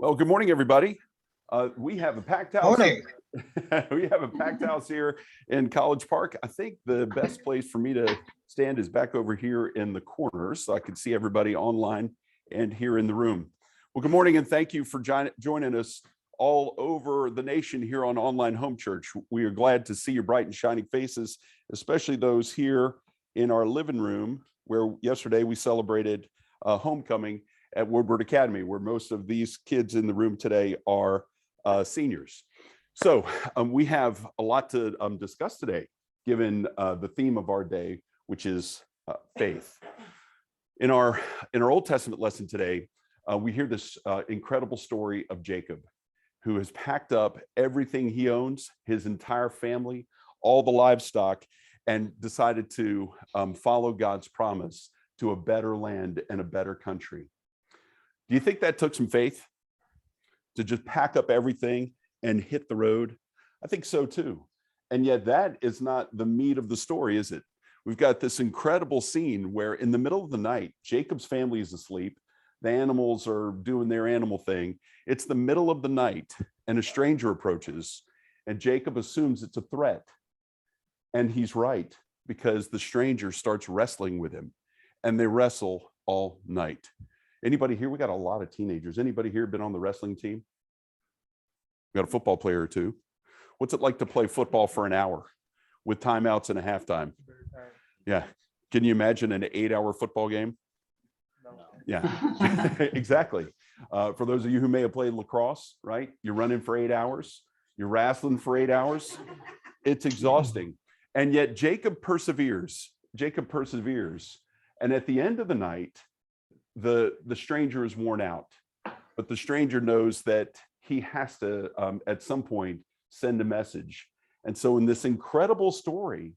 Well, good morning, everybody. We have a packed house. Morning. We have a packed house here in College Park. I think the best place for me to stand is back over here in the corner so I can see everybody online and here in the room. Well, good morning and thank you for joining us all over the nation here on Online Home Church. We are glad to see your bright and shining faces, especially those here in our living room where yesterday we celebrated homecoming at Woodward Academy, where most of these kids in the room today are seniors. So we have a lot to discuss today, given the theme of our day, which is faith. In our Old Testament lesson today, we hear this incredible story of Jacob, who has packed up everything he owns, his entire family, all the livestock, and decided to follow God's promise to a better land and a better country. Do you think that took some faith to just pack up everything and hit the road? I think so too. And yet that is not the meat of the story, is it? We've got this incredible scene where in the middle of the night, Jacob's family is asleep. The animals are doing their animal thing. It's the middle of the night and a stranger approaches and Jacob assumes it's a threat. And he's right, because the stranger starts wrestling with him and they wrestle all night. Anybody here? We got a lot of teenagers. Anybody here been on the wrestling team? We got a football player or two. What's it like to play football for an hour with timeouts and a halftime? Yeah. Can you imagine an 8-hour football game? No. Yeah, exactly. For those of you who may have played lacrosse, right? You're running for 8 hours. You're wrestling for 8 hours. It's exhausting. And yet Jacob perseveres. Jacob perseveres. And at the end of the night, the stranger is worn out, but the stranger knows that he has to at some point send a message. And so in this incredible story,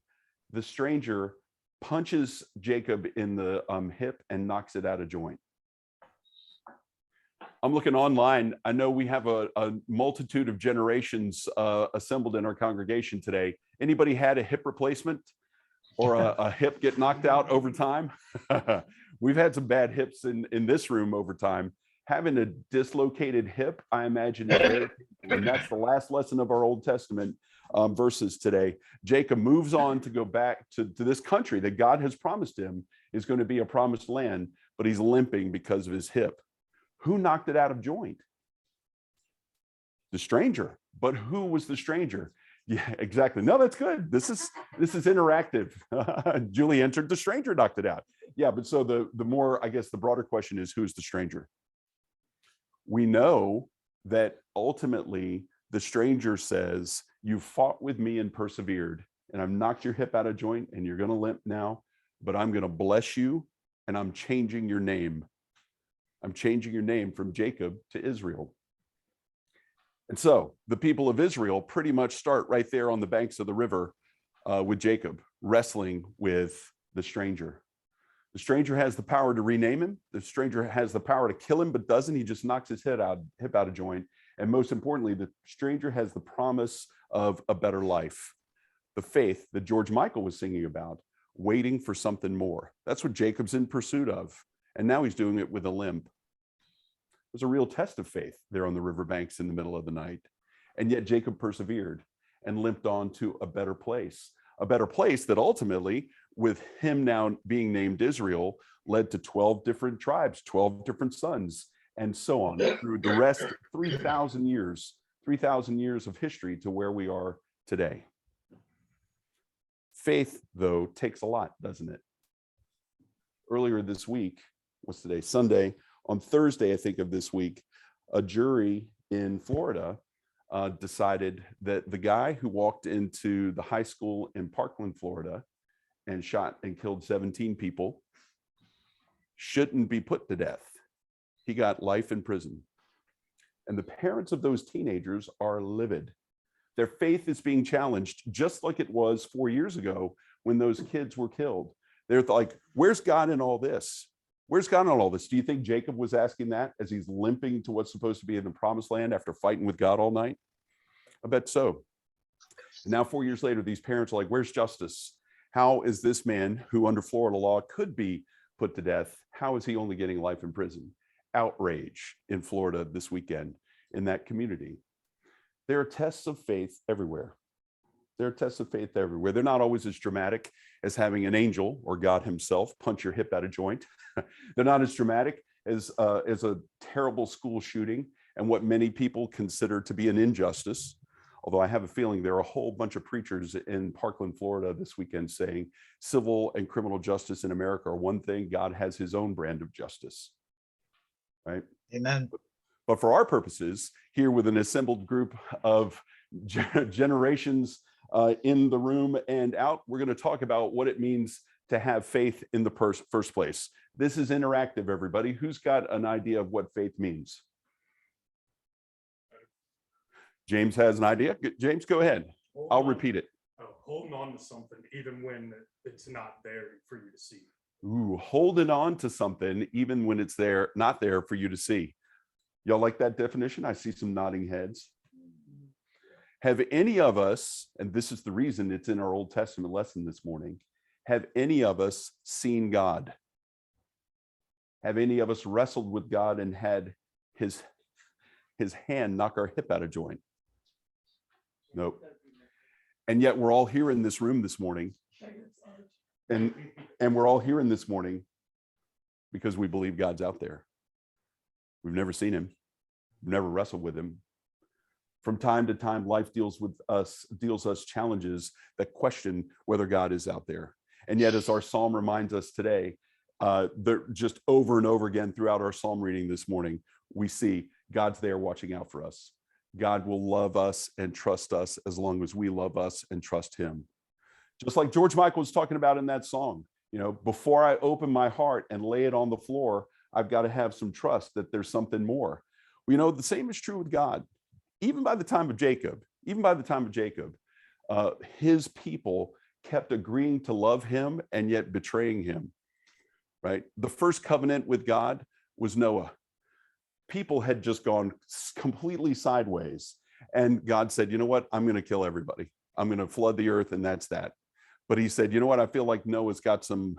the stranger punches Jacob in the hip and knocks it out of joint. I'm looking online. I know we have a multitude of generations assembled in our congregation today. Anybody had a hip replacement or a hip get knocked out over time? We've had some bad hips in this room over time. Having a dislocated hip, I imagine, and that's the last lesson of our Old Testament verses today. Jacob moves on to go back to this country that God has promised him is going to be a promised land, but he's limping because of his hip. Who knocked it out of joint? The stranger. But who was the stranger? Yeah, exactly. No, that's good. This is interactive. Julie entered, the stranger knocked it out. Yeah, but so the more, I guess, the broader question is, who's the stranger? We know that ultimately the stranger says, you fought with me and persevered, and I've knocked your hip out of joint and you're going to limp now, but I'm going to bless you and I'm changing your name. I'm changing your name from Jacob to Israel. And so the people of Israel pretty much start right there on the banks of the river with Jacob wrestling with the stranger. The stranger has the power to rename him. The stranger has the power to kill him, but doesn't. He just knocks his hip out of joint. And most importantly, the stranger has the promise of a better life. The faith that George Michael was singing about, waiting for something more. That's what Jacob's in pursuit of. And now he's doing it with a limp. It was a real test of faith there on the riverbanks in the middle of the night. And yet Jacob persevered and limped on to a better place that ultimately, with him now being named Israel, led to 12 different tribes, 12 different sons, and so on through the rest 3,000 years of history to where we are today. Faith, though, takes a lot, doesn't it? Earlier this week, what's today? Sunday. On Thursday, I think, of this week, a jury in Florida decided that the guy who walked into the high school in Parkland, Florida, and shot and killed 17 people shouldn't be put to death. He got life in prison. And the parents of those teenagers are livid. Their faith is being challenged, just like it was 4 years ago when those kids were killed. They're like, where's God in all this? Where's God in all this? Do you think Jacob was asking that as he's limping to what's supposed to be in the promised land after fighting with God all night? I bet so. And now 4 years later, these parents are like, where's justice? How is this man, who under Florida law could be put to death, how is he only getting life in prison? outrage in Florida this weekend in that community. There are tests of faith everywhere. There are tests of faith everywhere. They're not always as dramatic as having an angel or God himself punch your hip out of joint. They're not as dramatic as a terrible school shooting and what many people consider to be an injustice. Although I have a feeling there are a whole bunch of preachers in Parkland, Florida this weekend saying civil and criminal justice in America are one thing. God has his own brand of justice, right? Amen. But for our purposes, here with an assembled group of generations in the room and out, we're going to talk about what it means to have faith in the first place. This is interactive, everybody. Who's got an idea of what faith means? James has an idea. James, go ahead. I'll repeat it. Holding on to something even when it's not there for you to see. Ooh, holding on to something even when it's there, not there for you to see. Y'all like that definition? I see some nodding heads. Have any of us, and this is the reason it's in our Old Testament lesson this morning, have any of us seen God? Have any of us wrestled with God and had his hand knock our hip out of joint? Nope. And yet we're all here in this room this morning. And we're all here in this morning because we believe God's out there. We've never seen him. We've never wrestled with him. From time to time, life deals us challenges that question whether God is out there. And yet, as our psalm reminds us today, just over and over again throughout our psalm reading this morning, we see God's there watching out for us. God will love us and trust us as long as we love us and trust him. Just like George Michael was talking about in that song, before I open my heart and lay it on the floor, I've got to have some trust that there's something more. The same is true with God. Even by the time of Jacob, his people kept agreeing to love him and yet betraying him, right? The first covenant with God was Noah. People had just gone completely sideways. And God said, you know what? I'm going to kill everybody. I'm going to flood the earth, and that's that. But he said, you know what? I feel like Noah's got some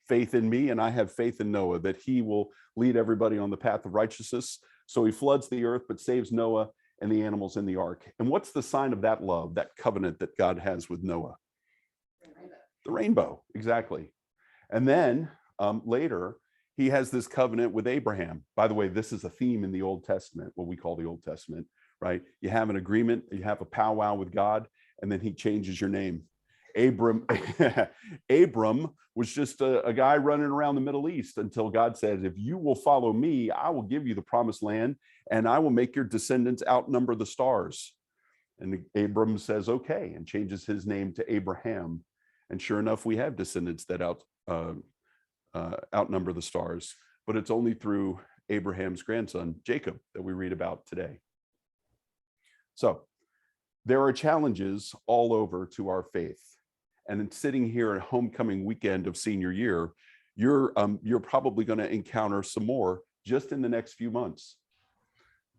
faith in me, and I have faith in Noah that he will lead everybody on the path of righteousness. So he floods the earth, but saves Noah and the animals in the ark. And what's the sign of that love, that covenant that God has with Noah? The rainbow, exactly. And then later, he has this covenant with Abraham. By the way, this is a theme in the Old Testament, what we call the Old Testament, right? You have an agreement, you have a powwow with God, and then he changes your name. Abram was just a guy running around the Middle East until God says, if you will follow me, I will give you the promised land and I will make your descendants outnumber the stars. And Abram says, okay, and changes his name to Abraham. And sure enough, we have descendants that outnumber the stars, but it's only through Abraham's grandson, Jacob, that we read about today. So there are challenges all over to our faith. And sitting here at homecoming weekend of senior year, you're probably going to encounter some more just in the next few months.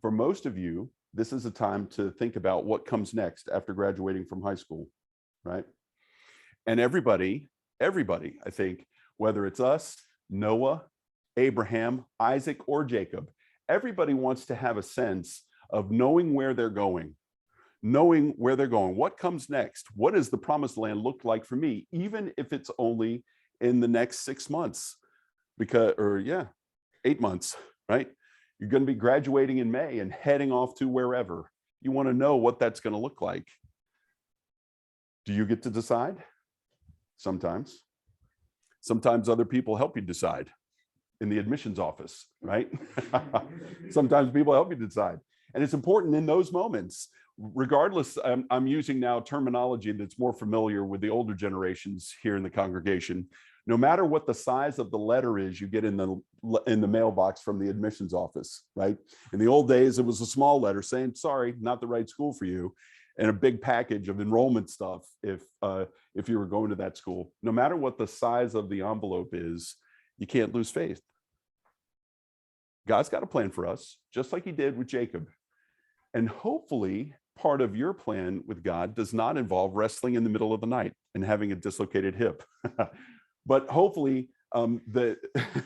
For most of you, this is a time to think about what comes next after graduating from high school, right? And everybody, I think, whether it's us, Noah, Abraham, Isaac, or Jacob, everybody wants to have a sense of knowing where they're going. What comes next? What does the promised land look like for me, even if it's only in the next 6 months? 8 months, right? You're going to be graduating in May and heading off to wherever. You want to know what that's going to look like. Do you get to decide? Sometimes. Sometimes other people help you decide in the admissions office, right? Sometimes people help you decide. And it's important in those moments, regardless, I'm using now terminology that's more familiar with the older generations here in the congregation. No matter what the size of the letter is you get in the mailbox from the admissions office, right? In the old days, it was a small letter saying, sorry, not the right school for you, and a big package of enrollment stuff if you were going to that school. No matter what the size of the envelope is, you can't lose faith. God's got a plan for us, just like he did with Jacob. And hopefully part of your plan with God does not involve wrestling in the middle of the night and having a dislocated hip. But hopefully that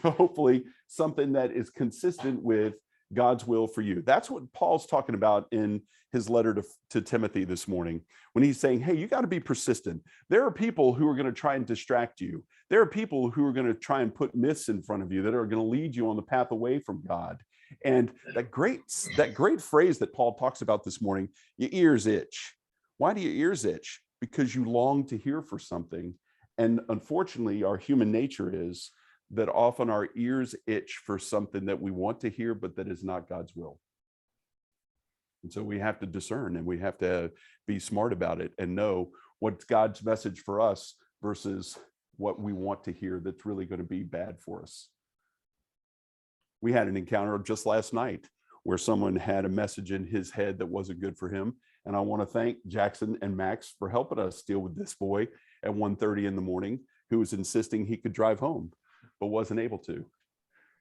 hopefully something that is consistent with God's will for you. That's what Paul's talking about in his letter to Timothy this morning, when he's saying, hey, you got to be persistent. There are people who are going to try and distract you. There are people who are going to try and put myths in front of you that are going to lead you on the path away from God. And that great phrase that Paul talks about this morning, your ears itch. Why do your ears itch? Because you long to hear for something. And unfortunately, our human nature is that often our ears itch for something that we want to hear, but that is not God's will. And so we have to discern, and we have to be smart about it and know what's God's message for us versus what we want to hear that's really going to be bad for us. We had an encounter just last night where someone had a message in his head that wasn't good for him. And I want to thank Jackson and Max for helping us deal with this boy at 1:30 in the morning who was insisting he could drive home, but wasn't able to.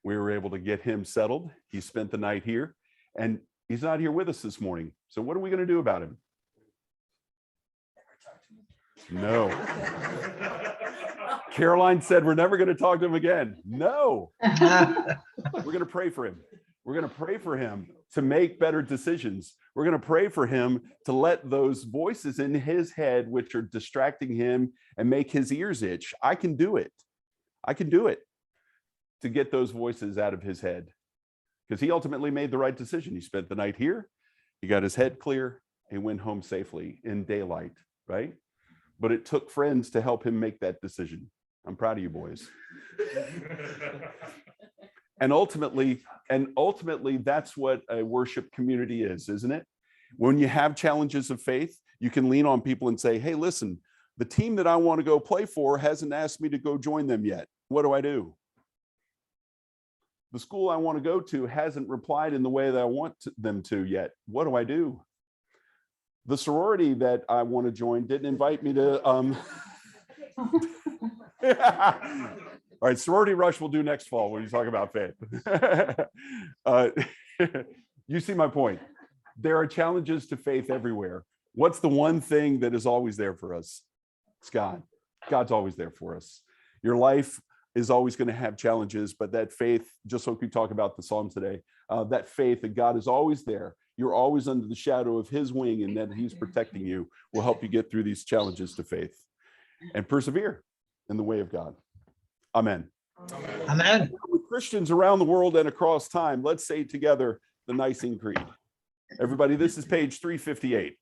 We were able to get him settled. He spent the night here, and he's not here with us this morning. So what are we going to do about him? No. Caroline said we're never going to talk to him again. No. We're going to pray for him. We're going to pray for him to make better decisions. We're going to pray for him to let those voices in his head, which are distracting him and make his ears itch. I can do it. I can do it to get those voices out of his head, because he ultimately made the right decision. He spent the night here. He got his head clear and went home safely in daylight, right? But it took friends to help him make that decision. I'm proud of you boys. And ultimately, that's what a worship community is, isn't it? When you have challenges of faith, you can lean on people and say, hey, listen, the team that I want to go play for hasn't asked me to go join them yet. What do I do? The school I want to go to hasn't replied in the way that I want them to yet. What do I do? The sorority that I want to join didn't invite me to all right, sorority rush we'll do next fall when you talk about faith. You see my point. There are challenges to faith everywhere. What's the one thing that is always there for us? It's God. God's always there for us. Your life is always going to have challenges, but that faith, just like we talk about the Psalms today, that faith that God is always there. You're always under the shadow of his wing, and that he's protecting you will help you get through these challenges to faith and persevere in the way of God. Amen. Amen. With Christians around the world and across time, let's say together the Nicene Creed. Everybody, this is page 358.